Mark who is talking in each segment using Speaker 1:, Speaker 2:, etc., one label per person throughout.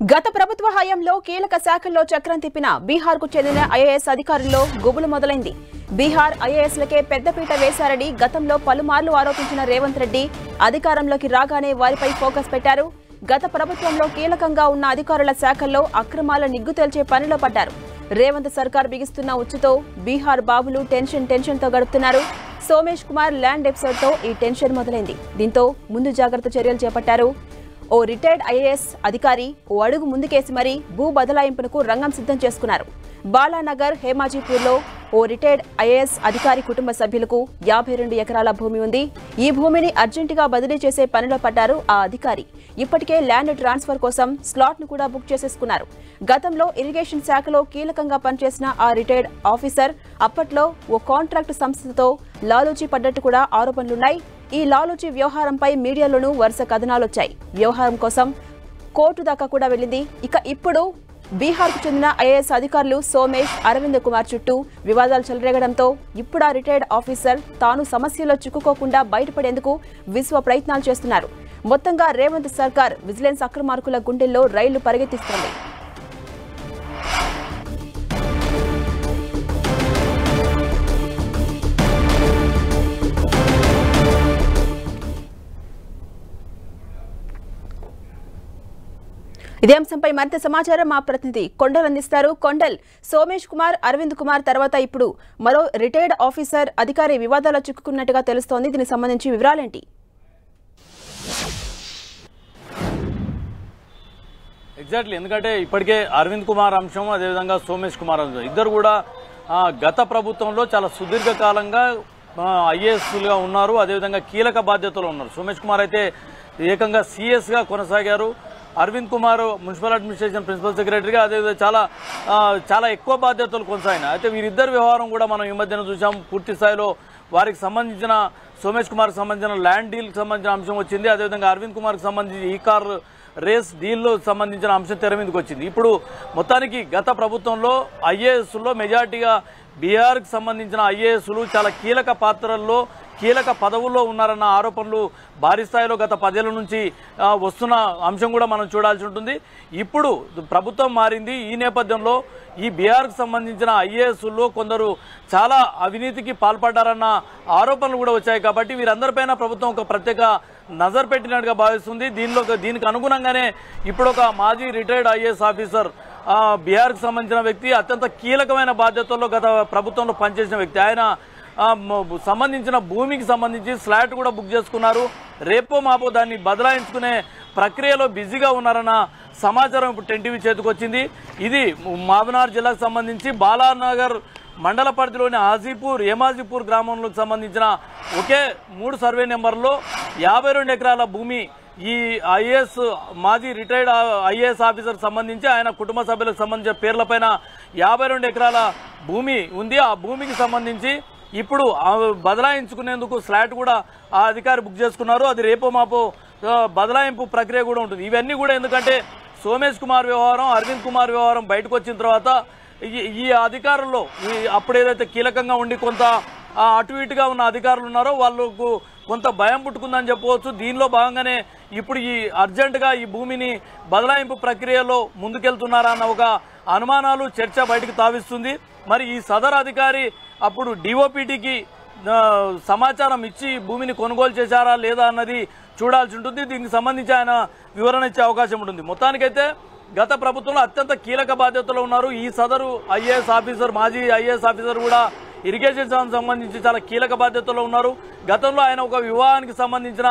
Speaker 1: గత ప్రభుత్వ హయాంలో కీలక శాఖల్లో చక్రం తిప్పిన బీహార్ కు చెందిన ఐఏఎస్ అధికారుల్లో గుబులు మొదలైంది. బీహార్ ఐఏఎస్లకే పెద్దపీట వేశారని గతంలో పలుమార్లు ఆరోపించిన రేవంత్ రెడ్డి అధికారంలోకి రాగానే వారిపై ఫోకస్ పెట్టారు. గత ప్రభుత్వంలో కీలకంగా ఉన్న అధికారుల శాఖల్లో అక్రమాల నిగ్గు తేల్చే పనిలో పడ్డారు. రేవంత్ సర్కార్ బిగిస్తున్న ఉచ్చుతో బీహార్ బాబులు టెన్షన్ తో గడుపుతున్నారు. సోమేష్ కుమార్ ల్యాండ్ ఎపిసోడ్ తో ఈ టెన్షన్ మొదలైంది. దీంతో ముందు జాగ్రత్త చర్యలు చేపట్టారు. ఓ రిటైర్డ్ ఐఏఎస్ అధికారి ఓ అడుగు ముందుకేసి మరీ భూ బదలాయింపునకు రంగం సిద్ధం చేసుకున్నారు. బాలానగర్ హేమాజీపూర్లో ఓ రిటైర్డ్ ఐఏఎస్ అధికారి కుటుంబ సభ్యులకు 52 ఎకరాల భూమి ఉంది. ఈ భూమిని అర్జెంటుగా బదిలీ చేసే పనిలో పడ్డారు ఆ అధికారి. ఇప్పటికే ల్యాండ్ ట్రాన్స్ఫర్ కోసం స్లాట్ ను కూడా బుక్ చేసేసుకున్నారు. గతంలో ఇరిగేషన్ శాఖలో కీలకంగా పనిచేసిన ఆ రిటైర్డ్ ఆఫీసర్ అప్పట్లో ఓ కాంట్రాక్టు సంస్థతో లాలూచీ పడ్డట్టు కూడా ఆరోపణలున్నాయి. ఈ లాలూచీ వ్యవహారంపై మీడియాలోనూ వరుస కథనాలొచ్చాయి. వ్యవహారం కోసం కోర్టు దాకా కూడా వెళ్ళింది. ఇప్పుడు బీహార్కు చెందిన ఐఏఎస్ అధికారులు సోమేష్, అరవింద్ కుమార్ చుట్టూ వివాదాలు చెలరేగడంతో ఇప్పుడు ఆ రిటైర్డ్ ఆఫీసర్ తాను సమస్యలో చిక్కుకోకుండా బయటపడేందుకు విశ్వ ప్రయత్నాలు చేస్తున్నారు. మొత్తంగా రేవంత్ సర్కార్ విజిలెన్స్ అక్రమార్కుల గుండెల్లో రైళ్లు పరిగెత్తిస్తోంది. ఇదే అంశంపై మరింత సమాచారం మా ప్రతినిధి కొండల్ అందిస్తారు. కొండల్, సోమేష్ కుమార్, అరవింద్ కుమార్ తర్వాత ఇప్పుడు మరో రిటైర్డ్ ఆఫీసర్ అధికారి వివాదాల్లో చిక్కుకున్నట్టుగా తెలుస్తోంది. దీనికి సంబంధించి వివరాలేంటి?
Speaker 2: ఎగ్జాక్ట్లీ, ఎందుకంటే ఇప్పటికే అరవింద్ కుమార్ అంశం, అదేవిధంగా సోమేష్ కుమార్ అంశం ఇద్దరు కూడా గత ప్రభుత్వంలో చాలా సుదీర్ఘకాలంగా ఐఏఎస్లుగా ఉన్నారు. అదేవిధంగా కీలక బాధ్యతలు ఉన్నారు. సోమేష్ కుమార్ అయితే ఏకంగా సిఎస్గా కొనసాగారు. Arvind Kumar municipal administration principal సెక్రటరీగా, అదేవిధంగా చాలా ఎక్కువ బాధ్యతలు కొనసాగినాయి. అయితే వీరిద్దరు వ్యవహారం కూడా మనం ఈ మధ్యన చూసాం. పూర్తి స్థాయిలో వారికి సంబంధించిన సోమేష్ కుమార్కి సంబంధించిన ల్యాండ్ డీల్కి సంబంధించిన అంశం వచ్చింది. అదేవిధంగా అరవింద్ కుమార్కి సంబంధించి ఈ కార్ రేస్ డీల్లో సంబంధించిన అంశం తెర మీదకి వచ్చింది. ఇప్పుడు మొత్తానికి గత ప్రభుత్వంలో ఐఏఎస్లో మెజార్టీగా బీహార్కి సంబంధించిన ఐఏఎస్లు చాలా కీలక పాత్రల్లో కీలక పదవుల్లో ఉన్నారన్న ఆరోపణలు భారీ స్థాయిలో గత 10 ఏళ్ల నుంచి వస్తున్న అంశం కూడా మనం చూడాల్సి ఉంటుంది. ఇప్పుడు ప్రభుత్వం మారింది. ఈ నేపథ్యంలో ఈ బీహార్కు సంబంధించిన ఐఏఎస్లో కొందరు చాలా అవినీతికి పాల్పడ్డారన్న ఆరోపణలు కూడా వచ్చాయి. కాబట్టి వీరందరిపైన ప్రభుత్వం ఒక ప్రత్యేక నజర్ పెట్టినట్టుగా భావిస్తుంది. దీనికి అనుగుణంగానే ఇప్పుడు ఒక మాజీ రిటైర్డ్ ఐఏఎస్ ఆఫీసర్ బీహార్కు సంబంధించిన వ్యక్తి, అత్యంత కీలకమైన బాధ్యతల్లో గత ప్రభుత్వంలో పనిచేసిన వ్యక్తి, ఆయన సంబంధించిన భూమికి సంబంధించి స్లాట్ కూడా బుక్ చేసుకున్నారు. రేపో మాపో దాన్ని బదలాయించుకునే ప్రక్రియలో బిజీగా ఉన్నారన్న సమాచారం ఇప్పుడు టెన్టీవీ చేతికి వచ్చింది. ఇది మాబనార్ జిల్లాకు సంబంధించి బాలానగర్ మండల పరిధిలోని హేమాజీపూర్ గ్రామంలోకి సంబంధించిన ఒకే 3 సర్వే నెంబర్లో 52 ఎకరాల భూమి ఈ ఐఏఎస్ మాజీ రిటైర్డ్ ఐఏఎస్ ఆఫీసర్ సంబంధించి ఆయన కుటుంబ సభ్యులకు సంబంధించిన పేర్లపైన 52 ఎకరాల భూమి ఉంది. ఆ భూమికి సంబంధించి ఇప్పుడు బదలాయించుకునేందుకు స్లాట్ కూడా ఆ అధికారి బుక్ చేసుకున్నారు. అది రేపో మాపో బదలాయింపు ప్రక్రియ కూడా ఉంటుంది. ఇవన్నీ కూడా ఎందుకంటే సోమేష్ కుమార్ వ్యవహారం, అరవింద్ కుమార్ వ్యవహారం బయటకు వచ్చిన తర్వాత ఈ అధికారుల్లో అప్పుడు ఏదైతే కీలకంగా ఉండి కొంత అటు ఇటుగా ఉన్న అధికారులు ఉన్నారో వాళ్ళకు కొంత భయం పుట్టుకుందని చెప్పవచ్చు. దీనిలో భాగంగానే ఇప్పుడు ఈ అర్జెంటుగా ఈ భూమిని బదలాయింపు ప్రక్రియలో ముందుకెళ్తున్నారా అన్న ఒక అనుమానాలు, చర్చ బయటకు తావిస్తుంది. మరి ఈ సదర్ అధికారి అప్పుడు డిఓపిటికి సమాచారం ఇచ్చి భూమిని కొనుగోలు చేశారా లేదా అన్నది చూడాల్సి ఉంటుంది. దీనికి సంబంధించి ఆయన వివరణ ఇచ్చే అవకాశం ఉంటుంది. మొత్తానికైతే గత ప్రభుత్వంలో అత్యంత కీలక బాధ్యతలు ఉన్నారు ఈ సదరు ఐఏఎస్ ఆఫీసర్. మాజీ ఐఏఎస్ ఆఫీసర్ కూడా ఇరిగేషన్ సంబంధించి చాలా కీలక బాధ్యతల్లో ఉన్నారు. గతంలో ఆయన ఒక వివాహానికి సంబంధించిన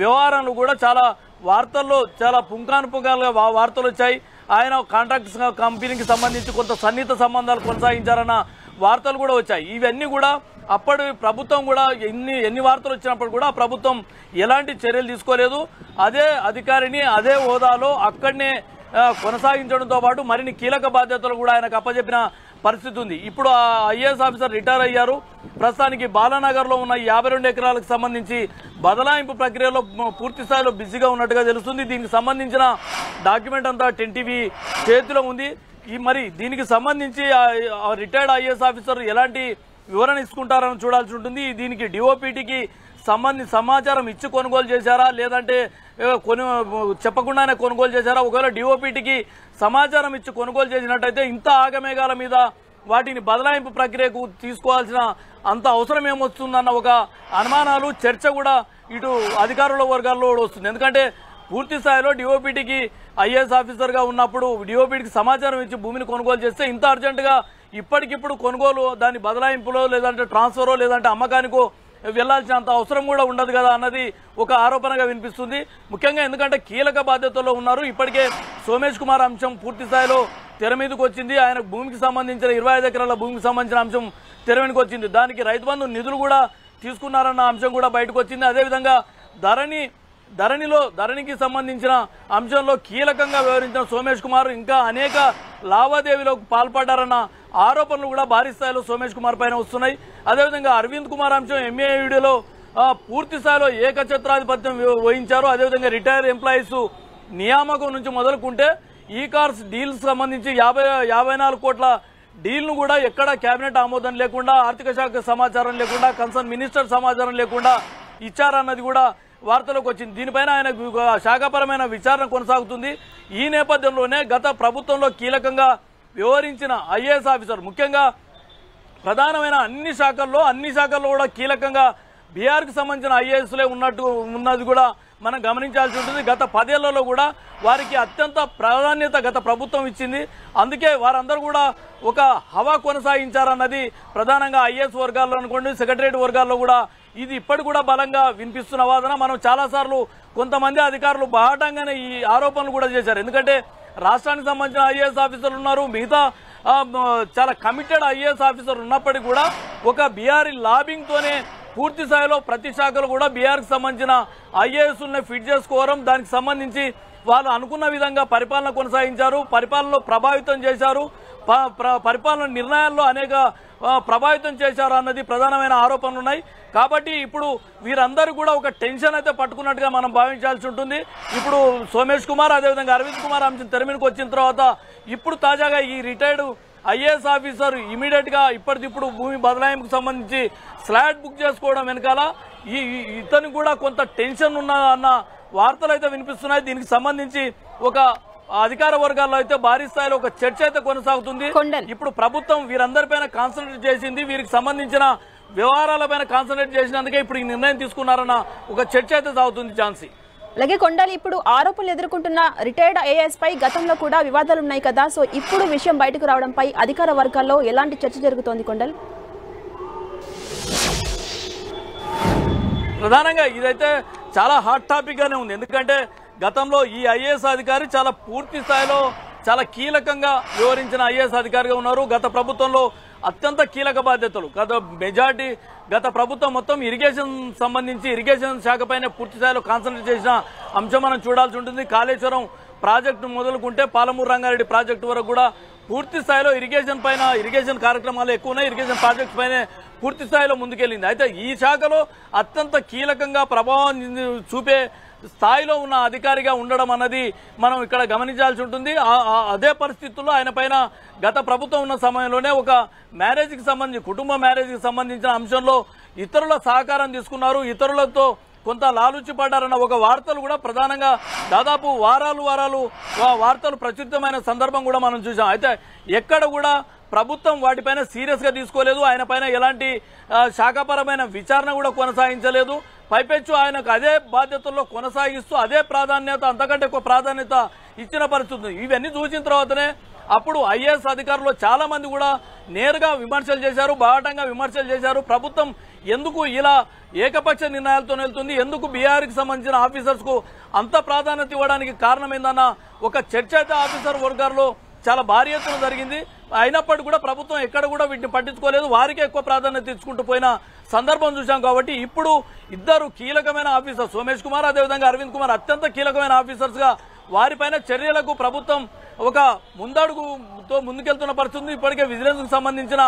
Speaker 2: వ్యవహారాలు కూడా చాలా వార్తల్లో చాలా పుంకానుపుంకాలుగా వార్తలు వచ్చాయి. ఆయన కాంట్రాక్ట్ కంపెనీకి సంబంధించి కొంత సన్నిహిత సంబంధాలు కొనసాగించారన్న వార్తలు కూడా వచ్చాయి. ఇవన్నీ కూడా అప్పటి ప్రభుత్వం కూడా ఎన్ని వార్తలు వచ్చినప్పుడు కూడా ప్రభుత్వం ఎలాంటి చర్యలు తీసుకోలేదు. అదే అధికారిని అదే హోదాలో అక్కడనే కొనసాగించడంతో పాటు మరిన్ని కీలక బాధ్యతలు కూడా ఆయనకు అప్పచెప్పిన పరిస్థితి ఉంది. ఇప్పుడు ఆ ఐఏఎస్ ఆఫీసర్ రిటైర్ అయ్యారు. ప్రస్తుతానికి బాలానగర్లో ఉన్న 52 ఎకరాలకు సంబంధించి బదలాయింపు ప్రక్రియలో పూర్తి స్థాయిలో బిజీగా ఉన్నట్టుగా తెలుస్తుంది. దీనికి సంబంధించిన డాక్యుమెంట్ అంతా టెన్టీవీ చేతిలో ఉంది. మరి దీనికి సంబంధించి రిటైర్డ్ ఐఏఎస్ ఆఫీసర్ ఎలాంటి వివరణ ఇచ్చుకుంటారని చూడాల్సి ఉంటుంది. దీనికి డిఓపిటికి సమాచారం ఇచ్చి కొనుగోలు చేశారా లేదంటే చెప్పకుండానే కొనుగోలు చేశారా? ఒకవేళ డిఓపిటికి సమాచారం ఇచ్చి కొనుగోలు చేసినట్టయితే ఇంత ఆగమేఘాల మీద వాటిని బదలాయింపు ప్రక్రియకు తీసుకోవాల్సిన అంత అవసరం ఏమొస్తుందన్న ఒక అనుమానాలు చర్చ కూడా ఇటు అధికారుల వర్గాల్లో వస్తుంది. ఎందుకంటే పూర్తి స్థాయిలో డిఓపిటికి ఐఏఎస్ ఆఫీసర్గా ఉన్నప్పుడు డిఓపిటికి సమాచారం ఇచ్చి భూమిని కొనుగోలు చేస్తే ఇంత అర్జెంటుగా ఇప్పటికిప్పుడు కొనుగోలు దాని బదలాయింపులో లేదంటే ట్రాన్స్ఫరో లేదంటే అమ్మకానికో వెళ్లాల్సినంత అవసరం కూడా ఉండదు కదా అన్నది ఒక ఆరోపణగా వినిపిస్తుంది. ముఖ్యంగా ఎందుకంటే కీలక బాధ్యతల్లో ఉన్నారు. ఇప్పటికే సోమేష్ కుమార్ అంశం పూర్తి స్థాయిలో తెర మీదకి వచ్చింది. ఆయన భూమికి సంబంధించిన 25 ఎకరాల భూమికి సంబంధించిన అంశం తెర మీదకి వచ్చింది. దానికి రైతు బంధు నిధులు కూడా తీసుకున్నారన్న అంశం కూడా బయటకు వచ్చింది. అదేవిధంగా ధరణికి సంబంధించిన అంశంలో కీలకంగా వ్యవహరించిన సోమేష్ కుమార్ ఇంకా అనేక లావాదేవీలకు పాల్పడ్డారన్న ఆరోపణలు కూడా భారీ స్థాయిలో సోమేష్ కుమార్ పైన వస్తున్నాయి. అదేవిధంగా అరవింద్ కుమార్ అంశం ఎంఏయుడిలో పూర్తి స్థాయిలో ఏకఛత్రాధిపత్యం వహించారు. అదేవిధంగా రిటైర్ ఎంప్లాయీస్ నియామకం నుంచి మొదలుకుంటే ఈ కార్స్ డీల్స్ సంబంధించి 54 కోట్ల డీల్ను కూడా ఎక్కడ కేబినెట్ ఆమోదం లేకుండా ఆర్థిక శాఖ సమాచారం లేకుండా కన్సర్న్ మినిస్టర్ సమాచారం లేకుండా ఇచ్చారన్నది కూడా వార్తలోకి వచ్చింది. దీనిపైన ఆయన శాఖాపరమైన విచారణ కొనసాగుతుంది. ఈ నేపథ్యంలోనే గత ప్రభుత్వంలో కీలకంగా వ్యవహరించిన ఐఏఎస్ ఆఫీసర్ ముఖ్యంగా ప్రధానమైన అన్ని శాఖల్లో కూడా కీలకంగా బీహార్కి సంబంధించిన ఐఏఎస్లే ఉన్నది కూడా మనం గమనించాల్సి ఉంటుంది. గత 10 ఏళ్లలో కూడా వారికి అత్యంత ప్రాధాన్యత గత ప్రభుత్వం ఇచ్చింది. అందుకే వారందరూ కూడా ఒక హవా కొనసాగించారన్నది ప్రధానంగా ఐఏఎస్ వర్గాల్లో అనుకోండి, సెక్రటరియట్ వర్గాల్లో కూడా ఇది ఇప్పటి కూడా బలంగా వినిపిస్తున్న వాదన. మనం చాలాసార్లు కొంతమంది అధికారులు బాహటంగానే ఈ ఆరోపణలు కూడా చేశారు. ఎందుకంటే రాష్ట్రానికి సంబంధించిన ఐఏఎస్ ఆఫీసర్లు ఉన్నారు, మిగతా చాలా కమిటెడ్ ఐఏఎస్ ఆఫీసర్ ఉన్నప్పటికీ కూడా ఒక బీఆర్ లాబింగ్తోనే పూర్తి స్థాయిలో ప్రతి శాఖలు కూడా బీఆర్కి సంబంధించిన ఐఏఎస్ని ఫిట్ చేసుకోవడం, దానికి సంబంధించి వాళ్ళు అనుకున్న విధంగా పరిపాలన కొనసాగించారు, పరిపాలనలో ప్రభావితం చేశారు, పరిపాలన నిర్ణయాల్లో అనేక ప్రభావితం చేశారు అన్నది ప్రధానమైన ఆరోపణలు ఉన్నాయి. కాబట్టి ఇప్పుడు వీరందరూ కూడా ఒక టెన్షన్ అయితే పట్టుకున్నట్టుగా మనం భావించాల్సి ఉంటుంది. ఇప్పుడు సోమేష్ కుమార్ అదేవిధంగా అరవింద్ కుమార్ అంశం తెర మీదకి వచ్చిన తర్వాత ఇప్పుడు తాజాగా ఈ రిటైర్డ్ ఐఏఎస్ ఆఫీసర్ ఇమీడియట్ గా ఇప్పటికిప్పుడు భూమి బదలాయింపుకు సంబంధించి స్లాట్ బుక్ చేసుకోవడం వెనకాల ఇతను కూడా కొంత టెన్షన్ ఉన్న అన్న వార్తలు అయితే వినిపిస్తున్నాయి. దీనికి సంబంధించి ఒక అధికార వర్గాల్లో అయితే భారీ స్థాయిలో ఒక చర్చ అయితే కొనసాగుతుంది. ఇప్పుడు ప్రభుత్వం వీరందరిపైన కాన్సన్ట్రేట్ చేసింది, వీరికి సంబంధించిన వ్యవహారాలపైన కాన్సన్ట్రేట్ చేసినందుకే ఇప్పుడు ఈ నిర్ణయం తీసుకున్నారన్న ఒక చర్చ అయితే సాగుతుంది. ఝాన్సీ,
Speaker 1: అలాగే కొండలి ఇప్పుడు ఆరోపణలు ఎదుర్కొంటున్న రిటైర్డ్ ఐఏఎస్ పై గతంలో కూడా వివాదాలు ఉన్నాయి కదా, సో ఇప్పుడు విషయం బయటకు రావడంపై అధికార వర్గాల్లో ఎలాంటి చర్చ జరుగుతోంది కొండలి?
Speaker 2: ప్రధానంగా ఇదైతే చాలా హాట్ టాపిక్ గానే ఉంది. ఎందుకంటే గతంలో ఈ ఐఏఎస్ అధికారి చాలా పూర్తి స్థాయిలో చాలా కీలకంగా వ్యవహరించిన ఐఏఎస్ అధికారిగా ఉన్నారు. గత ప్రభుత్వంలో అత్యంత కీలక బాధ్యతలు గత ప్రభుత్వం మొత్తం ఇరిగేషన్ సంబంధించి ఇరిగేషన్ శాఖపైనే పూర్తి స్థాయిలో కాన్సన్ట్రేట్ చేసిన అంశం మనం చూడాల్సి ఉంటుంది. కాళేశ్వరం ప్రాజెక్టు మొదలుకుంటే పాలమూరు రంగారెడ్డి ప్రాజెక్టు వరకు కూడా పూర్తి స్థాయిలో ఇరిగేషన్ కార్యక్రమాలు ఎక్కువ ఉన్నాయి, ఇరిగేషన్ ప్రాజెక్ట్స్ పైనే పూర్తి స్థాయిలో ముందుకెళ్లింది. అయితే ఈ శాఖలో అత్యంత కీలకంగా ప్రభావం చూపే స్థాయిలో ఉన్న అధికారిగా ఉండడం అన్నది మనం ఇక్కడ గమనించాల్సి ఉంటుంది. అదే పరిస్థితుల్లో ఆయన పైన గత ప్రభుత్వం ఉన్న సమయంలోనే ఒక కుటుంబ మ్యారేజ్కి సంబంధించిన అంశంలో ఇతరుల సహకారం తీసుకున్నారు, ఇతరులతో కొంత లాలుచి పడ్డారన్న ఒక వార్తలు కూడా ప్రధానంగా దాదాపు వార్తలు ప్రచురితమైన సందర్భం కూడా మనం చూసాం. అయితే ఎక్కడ కూడా ప్రభుత్వం వాటిపైన సీరియస్ గా తీసుకోలేదు, ఆయన పైన ఎలాంటి శాఖాపరమైన విచారణ కూడా కొనసాగించలేదు. పైపెచ్చు ఆయనకు అదే బాధ్యతల్లో కొనసాగిస్తూ అదే ప్రాధాన్యత, అంతకంటే ఎక్కువ ప్రాధాన్యత ఇచ్చిన పరిస్థితి. ఇవన్నీ చూసిన తర్వాతనే అప్పుడు ఐఏఎస్ అధికారులు చాలా మంది కూడా నేరుగా విమర్శలు చేశారు, బాహటంగా విమర్శలు చేశారు. ప్రభుత్వం ఎందుకు ఇలా ఏకపక్ష నిర్ణయాలతో వెళ్తుంది, ఎందుకు బీఆర్కి సంబంధించిన ఆఫీసర్స్ కు అంత ప్రాధాన్యత ఇవ్వడానికి కారణం ఏందన్న ఒక చర్చ అయితే ఆఫీసర్ వర్గాల్లో చాలా భారీ ఎత్తున జరిగింది. అయినప్పటికీ కూడా ప్రభుత్వం ఎక్కడ కూడా వీటిని పట్టించుకోలేదు, వారికే ఎక్కువ ప్రాధాన్యత ఇచ్చుకుంటూ పోయిన సందర్భం చూసాం. కాబట్టి ఇప్పుడు ఇద్దరు కీలకమైన ఆఫీసర్స్ సోమేష్ కుమార్ అదేవిధంగా అరవింద్ కుమార్ అత్యంత కీలకమైన ఆఫీసర్స్ గా వారిపైన చర్యలకు ప్రభుత్వం ఒక ముందడుగుతో ముందుకెళ్తున్న పరిస్థితి. ఇప్పటికే విజిలెన్స్ కు సంబంధించిన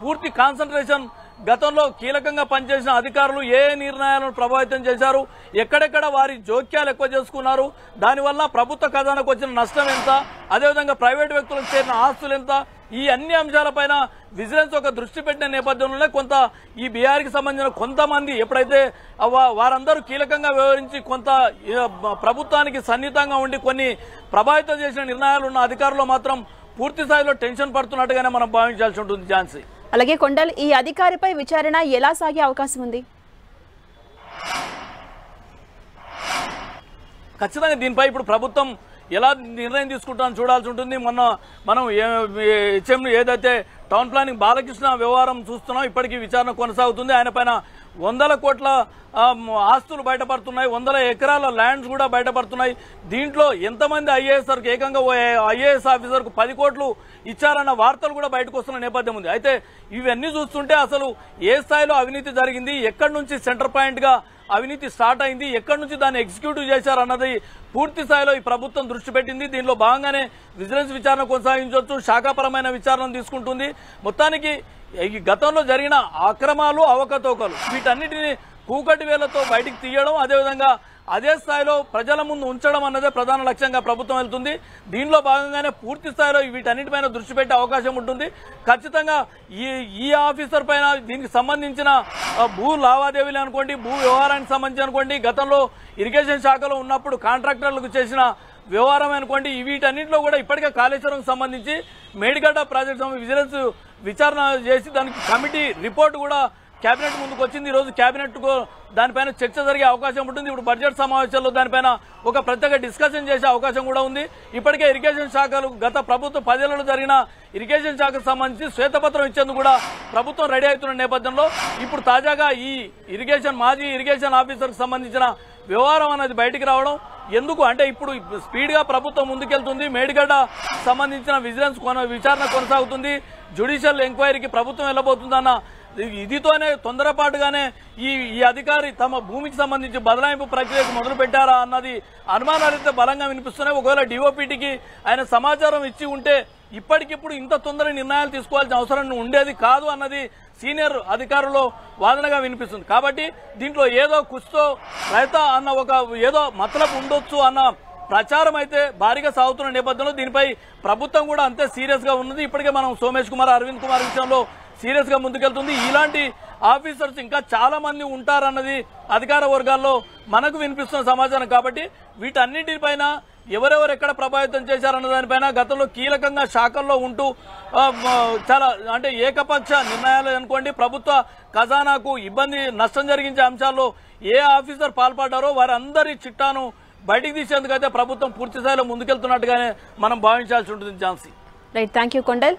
Speaker 2: పూర్తి కాన్సన్ట్రేషన్ గతంలో కీలకంగా పనిచేసిన అధికారులు ఏ నిర్ణయాలను ప్రభావితం చేశారు, ఎక్కడెక్కడ వారి జోక్యాలు ఎక్కువ చేసుకున్నారు, దానివల్ల ప్రభుత్వ ఖజానాకు వచ్చిన నష్టం ఎంత, అదేవిధంగా ప్రైవేటు వ్యక్తులకు చేరిన ఆస్తులు ఎంత, ఈ అన్ని అంశాలపైన విజిలెన్స్ ఒక దృష్టి పెట్టిన నేపథ్యంలోనే కొంత ఈ బీహార్కి సంబంధించిన కొంతమంది ఎప్పుడైతే వారందరూ కీలకంగా వ్యవహరించి కొంత ప్రభుత్వానికి సన్నిహితంగా ఉండి కొన్ని ప్రభావితం చేసిన నిర్ణయాలు ఉన్న అధికారులు మాత్రం పూర్తి స్థాయిలో టెన్షన్ పడుతున్నట్టుగానే మనం భావించాల్సి ఉంటుంది ఝాన్సీ.
Speaker 1: అలాగే కొండల్, ఈ అధికారిపై విచారణ ఎలా సాగే అవకాశం ఉంది?
Speaker 2: ఖచ్చితంగా దీనిపై ఇప్పుడు ప్రభుత్వం ఎలా నిర్ణయం తీసుకుంటామని చూడాల్సి ఉంటుంది. మొన్న మనం హెచ్ఎం ఏదైతే టౌన్ ప్లానింగ్ బాలకృష్ణ వ్యవహారం చూస్తున్నాం, ఇప్పటికీ విచారణ కొనసాగుతుంది. ఆయన పైన 100 కోట్ల ఆస్తులు బయటపడుతున్నాయి, 100 ఎకరాల ల్యాండ్స్ కూడా బయటపడుతున్నాయి. దీంట్లో ఎంతమంది ఐఏఎస్ఆర్కి ఏకంగా ఐఏఎస్ ఆఫీసర్కు 10 కోట్లు ఇచ్చారన్న వార్తలు కూడా బయటకు వస్తున్న నేపథ్యం ఉంది. అయితే ఇవన్నీ చూస్తుంటే అసలు ఏ స్థాయిలో అవినీతి జరిగింది, ఎక్కడి నుంచి సెంటర్ పాయింట్ గా అవినీతి స్టార్ట్ అయింది, ఎక్కడి నుంచి దాన్ని ఎగ్జిక్యూటివ్ చేశారన్నది పూర్తి స్థాయిలో ఈ ప్రభుత్వం దృష్టి పెట్టింది. దీనిలో భాగంగానే విజిలెన్స్ విచారణ కొనసాగించవచ్చు, శాఖాపరమైన విచారణ తీసుకుంటుంది. మొత్తానికి ఈ గతంలో జరిగిన అక్రమాలు, అవకతవకలు వీటన్నిటిని కూకటి వేలతో బయటికి తీయడం, అదేవిధంగా అదే స్థాయిలో ప్రజల ముందు ఉంచడం అన్నదే ప్రధాన లక్ష్యంగా ప్రభుత్వం వెళ్తుంది. దీనిలో భాగంగానే పూర్తి స్థాయిలో వీటన్నిటిపైన దృష్టి పెట్టే అవకాశం ఉంటుంది. ఖచ్చితంగా ఈ ఆఫీసర్ పైన దీనికి సంబంధించిన భూ లావాదేవీలు అనుకోండి, భూ వ్యవహారానికి సంబంధించి అనుకోండి, గతంలో ఇరిగేషన్ శాఖలో ఉన్నప్పుడు కాంట్రాక్టర్లకు చేసిన వ్యవహారం అనుకోండి, వీటన్నింటిలో కూడా ఇప్పటికే కాళేశ్వరం సంబంధించి మేడిగడ్డ ప్రాజెక్టు విజిలెన్స్ విచారణ చేసి దానికి కమిటీ రిపోర్ట్ కూడా కేబినెట్ ముందుకు వచ్చింది. ఈ రోజు కేబినెట్ దానిపైన చర్చ జరిగే అవకాశం ఉంటుంది. ఇప్పుడు బడ్జెట్ సమావేశాల్లో దానిపైన ఒక ప్రత్యేక డిస్కషన్ చేసే అవకాశం కూడా ఉంది. ఇప్పటికే ఇరిగేషన్ శాఖలు గత ప్రభుత్వ 10 ఏళ్లలో జరిగిన ఇరిగేషన్ శాఖకు సంబంధించి శ్వేతపత్రం ఇచ్చేందుకు కూడా ప్రభుత్వం రెడీ అవుతున్న నేపథ్యంలో ఇప్పుడు తాజాగా ఈ మాజీ ఇరిగేషన్ ఆఫీసర్కి సంబంధించిన వ్యవహారం అనేది బయటికి రావడం ఎందుకు అంటే ఇప్పుడు స్పీడ్ గా ప్రభుత్వం ముందుకెళ్తుంది. మేడిగడ్డ సంబంధించిన విజిలెన్స్ విచారణ కొనసాగుతుంది. జ్యుడిషియల్ ఎంక్వైరీకి ప్రభుత్వం వెళ్ళబోతుందన్న ఇదితోనే తొందరపాటుగానే ఈ అధికారి తమ భూమికి సంబంధించి బదలాయింపు ప్రక్రియకు మొదలు పెట్టారా అన్నది అనుమానాలైతే బలంగా వినిపిస్తున్నాయి. ఒకవేళ డిఓపిటికి ఆయన సమాచారం ఇచ్చి ఉంటే ఇప్పటికిప్పుడు ఇంత తొందర నిర్ణయాలు తీసుకోవాల్సిన అవసరం ఉండేది కాదు అన్నది సీనియర్ అధికారులు వాదనగా వినిపిస్తుంది. కాబట్టి దీంట్లో ఏదో కుస్తో రైతా అన్న ఒక ఏదో మతలబు ఉండొచ్చు అన్న ప్రచారం అయితే భారీగా సాగుతున్న నేపథ్యంలో దీనిపై ప్రభుత్వం కూడా అంతే సీరియస్ గా ఉన్నది. ఇప్పటికే మనం సోమేష్ కుమార్, అరవింద్ కుమార్ విషయంలో సీరియస్ గా ముందుకెళ్తుంది. ఇలాంటి ఆఫీసర్స్ ఇంకా చాలా మంది ఉంటారన్నది అధికార వర్గాల్లో మనకు వినిపిస్తున్న సమాచారం. కాబట్టి వీటన్నిటిపైన ఎవరెవరు ఎక్కడ ప్రభావితం చేశారన్న దానిపైన గతంలో కీలకంగా శాఖల్లో ఉంటూ చాలా అంటే ఏకపక్ష నిర్ణయాలు అనుకోండి, ప్రభుత్వ ఖజానాకు ఇబ్బంది నష్టం జరిగించే అంశాల్లో ఏ ఆఫీసర్ పాల్పడ్డారో వారందరి చిట్టాను బయటికి తీసేందుకైతే ప్రభుత్వం పూర్తి స్థాయిలో ముందుకెళ్తున్నట్టుగానే మనం భావించాల్సి ఉంటుంది. Jhansi.
Speaker 1: Right, thank you Kondal.